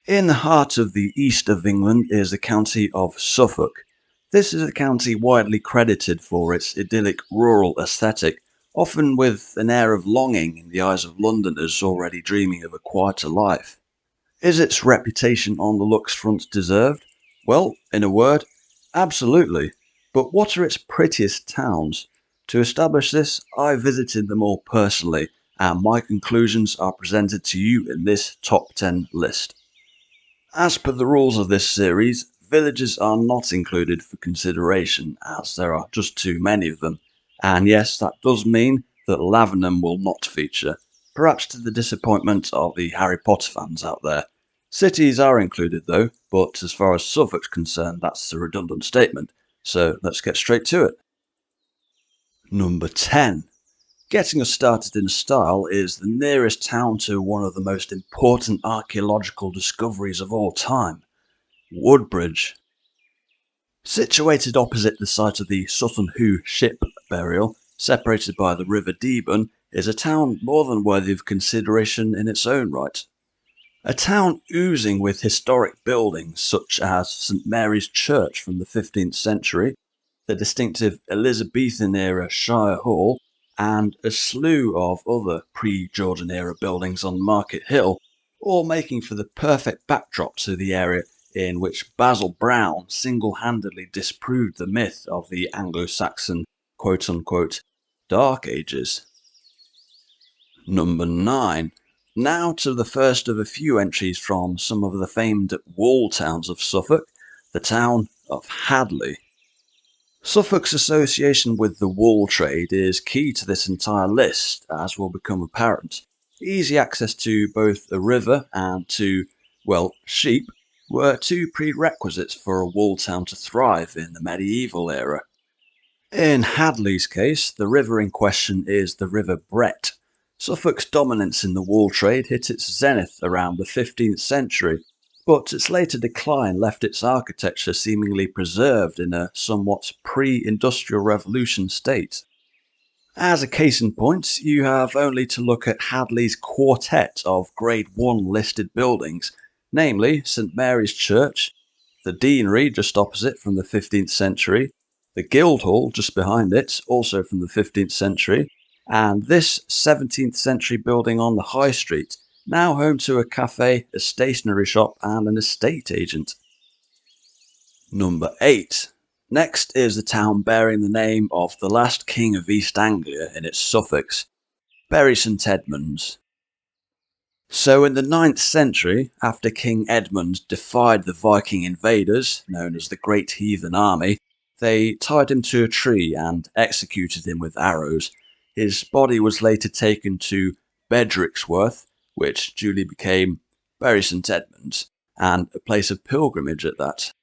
In the heart of the east of England is the county of Suffolk. This is a county widely credited for its idyllic rural aesthetic, often with an air of longing in the eyes of Londoners already dreaming of a quieter life. Is its reputation on the looks front deserved? Well, in a word, absolutely. But what are its prettiest towns? To establish this, I visited them all personally, and my conclusions are presented to you in this top 10 list. As per the rules of this series, villages are not included for consideration as there are just too many of them, and yes, that does mean that Lavenham will not feature, perhaps to the disappointment of the Harry Potter fans out there. Cities are included though, but as far as Suffolk's concerned, that's a redundant statement, so let's get straight to it. Number 10. Getting us started in style is the nearest town to one of the most important archaeological discoveries of all time, Woodbridge. Situated opposite the site of the Sutton Hoo ship burial, separated by the River Deben, is a town more than worthy of consideration in its own right. A town oozing with historic buildings such as St Mary's Church from the 15th century, the distinctive Elizabethan-era Shire Hall, and a slew of other pre-Georgian era buildings on Market Hill, all making for the perfect backdrop to the area in which Basil Brown single-handedly disproved the myth of the Anglo-Saxon quote-unquote Dark Ages. Number 9. Now to the first of a few entries from some of the famed wall towns of Suffolk, the town of Hadley. Suffolk's association with the wool trade is key to this entire list, as will become apparent. Easy access to both a river and to, well, sheep were two prerequisites for a wool town to thrive in the medieval era. In Hadley's case, the river in question is the River Brett. Suffolk's dominance in the wool trade hit its zenith around the 15th century, but its later decline left its architecture seemingly preserved in a somewhat pre-industrial revolution state. As a case in point, you have only to look at Hadley's quartet of Grade 1 listed buildings, namely St Mary's Church, the Deanery just opposite from the 15th century, the Guildhall just behind it, also from the 15th century, and this 17th century building on the High Street, now home to a cafe, a stationery shop and an estate agent. Number 8. Next is the town bearing the name of the last king of East Anglia in its suffix, Bury St Edmunds. So in the 9th century, after King Edmund defied the Viking invaders, known as the Great Heathen Army, they tied him to a tree and executed him with arrows. His body was later taken to Bedrixworth, which duly became Bury St Edmunds, and a place of pilgrimage at that.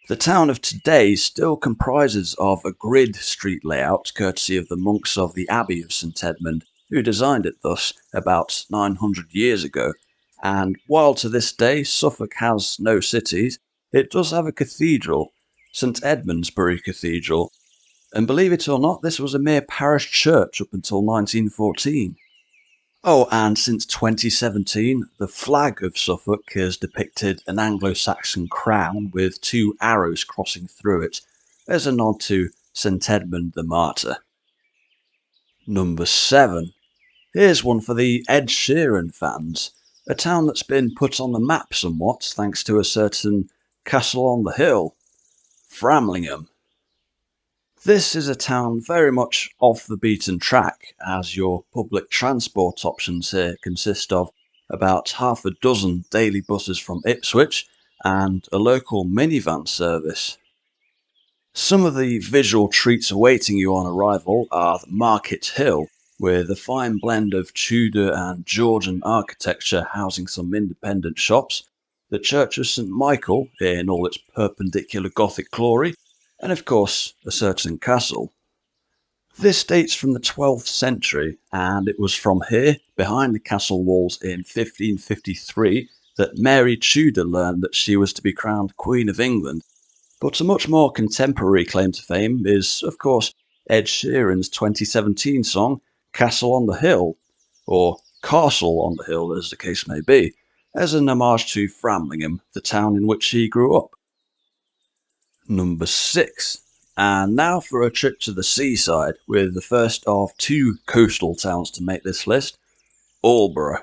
The town of today still comprises of a grid street layout courtesy of the monks of the Abbey of St Edmund, who designed it thus about 900 years ago, and while to this day Suffolk has no cities, it does have a cathedral, St Edmundsbury Cathedral, and believe it or not, this was a mere parish church up until 1914. Oh, and since 2017, the flag of Suffolk has depicted an Anglo-Saxon crown with two arrows crossing through it, as a nod to St Edmund the Martyr. Number 7. Here's one for the Ed Sheeran fans, a town that's been put on the map somewhat thanks to a certain castle on the hill, Framlingham. This is a town very much off the beaten track, as your public transport options here consist of about half a dozen daily buses from Ipswich and a local minivan service. Some of the visual treats awaiting you on arrival are Market Hill, with a fine blend of Tudor and Georgian architecture housing some independent shops, the Church of St Michael in all its perpendicular Gothic glory, and of course a certain castle. This dates from the 12th century, and it was from here, behind the castle walls in 1553, that Mary Tudor learned that she was to be crowned Queen of England. But a much more contemporary claim to fame is, of course, Ed Sheeran's 2017 song Castle on the Hill, or Castle on the Hill as the case may be, as an homage to Framlingham, the town in which he grew up. Number 6. And now for a trip to the seaside, with the first of two coastal towns to make this list, Aldeburgh.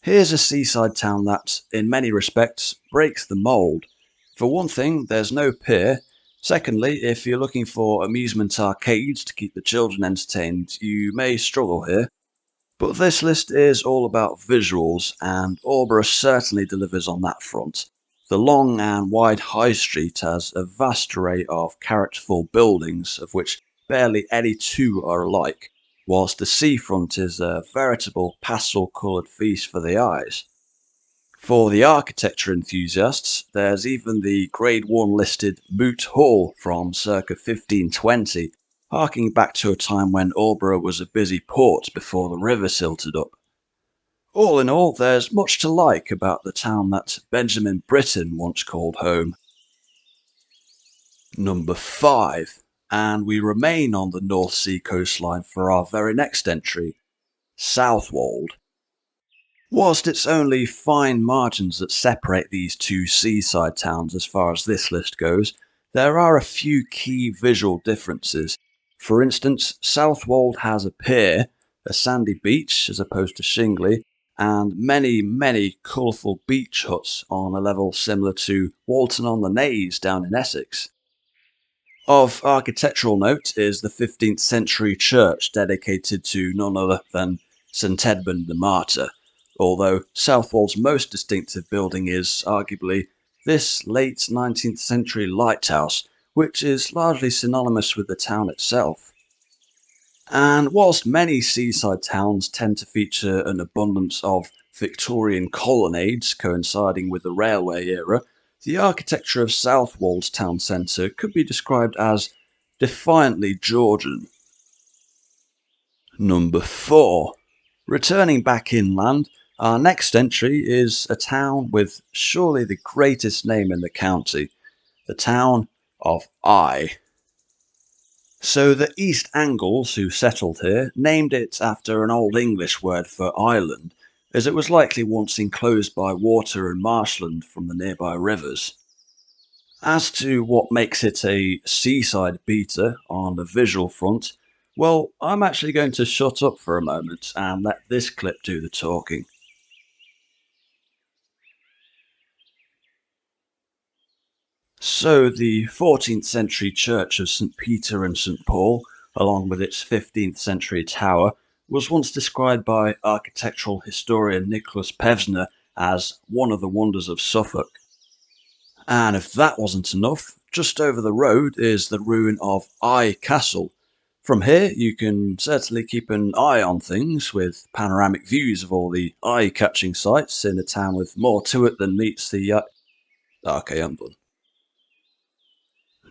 Here's a seaside town that, in many respects, breaks the mould. For one thing, there's no pier. Secondly, if you're looking for amusement arcades to keep the children entertained, you may struggle here. But this list is all about visuals, and Aldeburgh certainly delivers on that front. The long and wide high street has a vast array of characterful buildings, of which barely any two are alike, whilst the seafront is a veritable pastel-coloured feast for the eyes. For the architecture enthusiasts, there's even the Grade 1 listed Moot Hall from circa 1520, harking back to a time when Aldeburgh was a busy port before the river silted up. All in all, there's much to like about the town that Benjamin Britten once called home. Number 5, and we remain on the North Sea coastline for our very next entry, Southwold. Whilst it's only fine margins that separate these two seaside towns as far as this list goes, there are a few key visual differences. For instance, Southwold has a pier, a sandy beach as opposed to shingly, and many colourful beach huts on a level similar to Walton-on-the-Naze down in Essex. Of architectural note is the 15th century church dedicated to none other than St Edmund the Martyr, although Southwold's most distinctive building is arguably this late 19th century lighthouse, which is largely synonymous with the town itself. And whilst many seaside towns tend to feature an abundance of Victorian colonnades coinciding with the railway era, the architecture of Southwold's town centre could be described as defiantly Georgian. Number 4. Returning back inland, our next entry is a town with surely the greatest name in the county, the town of Eye. So the East Angles who settled here named it after an Old English word for island, as it was likely once enclosed by water and marshland from the nearby rivers. As to what makes it a seaside beater on the visual front, well, I'm actually going to shut up for a moment and let this clip do the talking. So the 14th century church of St Peter and St Paul, along with its 15th century tower, was once described by architectural historian Nicholas Pevsner as one of the wonders of Suffolk. And if that wasn't enough, just over the road is the ruin of Eye Castle. From here you can certainly keep an eye on things with panoramic views of all the eye-catching sights in a town with more to it than meets the okay, I'm done.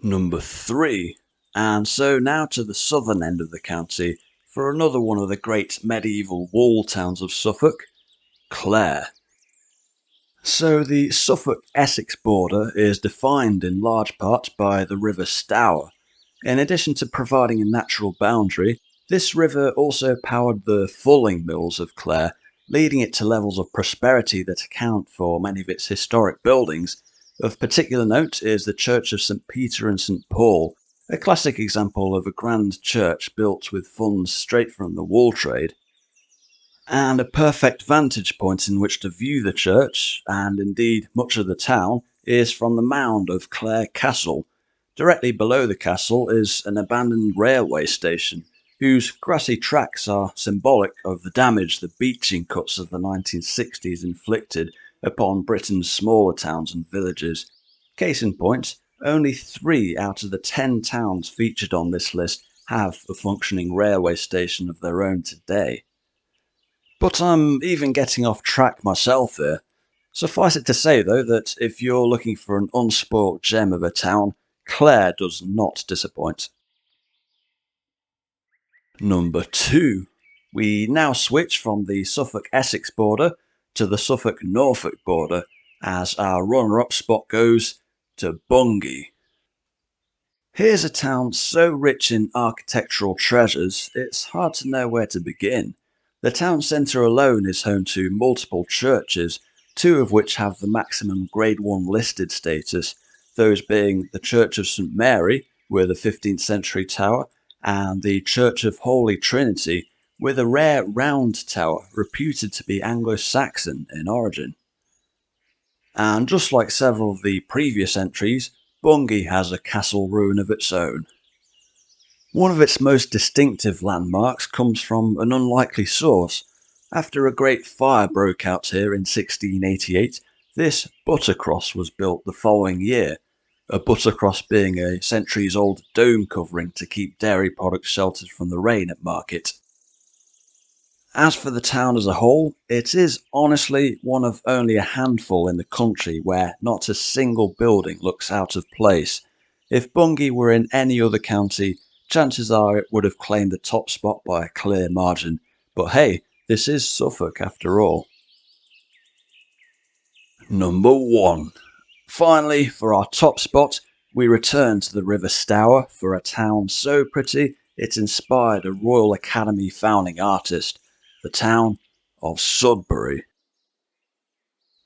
Number 3. And so now to the southern end of the county for another one of the great medieval wall towns of Suffolk, Clare. So the Suffolk-Essex border is defined in large part by the River Stour. In addition to providing a natural boundary, this river also powered the fulling mills of Clare, leading it to levels of prosperity that account for many of its historic buildings. Of particular note is the Church of St Peter and St Paul, a classic example of a grand church built with funds straight from the wool trade, and a perfect vantage point in which to view the church, and indeed much of the town, is from the mound of Clare Castle. Directly below the castle is an abandoned railway station, whose grassy tracks are symbolic of the damage the beaching cuts of the 1960s inflicted upon Britain's smaller towns and villages. Case in point, only 3 out of the 10 towns featured on this list have a functioning railway station of their own today. But I'm even getting off track myself here. Suffice it to say, though, that if you're looking for an unspoilt gem of a town, Clare does not disappoint. Number 2. We now switch from the Suffolk-Essex border to the Suffolk-Norfolk border, as our runner-up spot goes to Bungay. Here's a town so rich in architectural treasures, it's hard to know where to begin. The town centre alone is home to multiple churches, two of which have the maximum Grade 1 listed status, those being the Church of St Mary, with a 15th century tower, and the Church of Holy Trinity, with a rare round tower reputed to be Anglo-Saxon in origin. And just like several of the previous entries, Bungay has a castle ruin of its own. One of its most distinctive landmarks comes from an unlikely source. After a great fire broke out here in 1688, this buttercross was built the following year, a buttercross being a centuries-old dome covering to keep dairy products sheltered from the rain at market. As for the town as a whole, it is honestly one of only a handful in the country where not a single building looks out of place. If Bungay were in any other county, chances are it would have claimed the top spot by a clear margin. But hey, this is Suffolk after all. Number 1. Finally, for our top spot, we return to the River Stour for a town so pretty it inspired a Royal Academy founding artist, the town of Sudbury.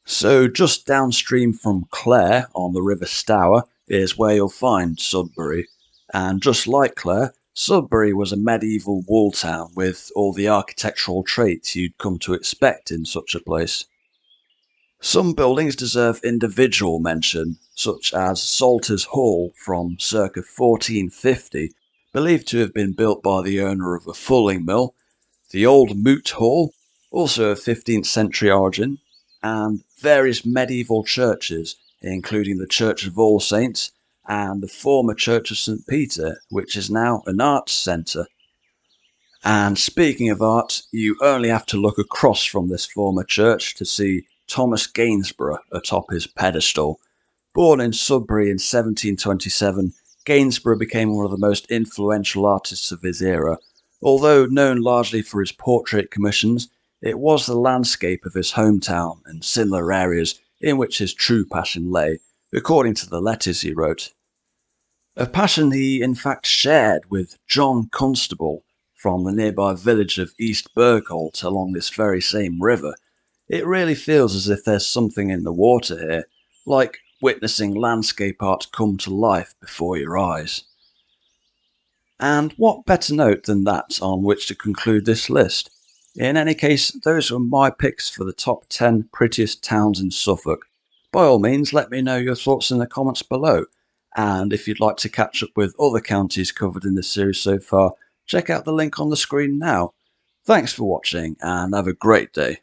So just downstream from Clare on the River Stour is where you'll find Sudbury, and just like Clare, Sudbury was a medieval wall town with all the architectural traits you'd come to expect in such a place. Some buildings deserve individual mention, such as Salter's Hall from circa 1450, believed to have been built by the owner of a fulling mill, the Old Moot Hall, also of 15th century origin, and various medieval churches, including the Church of All Saints and the former Church of St Peter, which is now an arts centre. And speaking of art, you only have to look across from this former church to see Thomas Gainsborough atop his pedestal. Born in Sudbury in 1727, Gainsborough became one of the most influential artists of his era. Although known largely for his portrait commissions, it was the landscape of his hometown and similar areas in which his true passion lay, according to the letters he wrote. A passion he in fact shared with John Constable from the nearby village of East Bergholt along this very same river. It really feels as if there's something in the water here, like witnessing landscape art come to life before your eyes. And what better note than that on which to conclude this list? In any case, those were my picks for the top 10 prettiest towns in Suffolk. By all means, let me know your thoughts in the comments below. And if you'd like to catch up with other counties covered in this series so far, check out the link on the screen now. Thanks for watching and have a great day.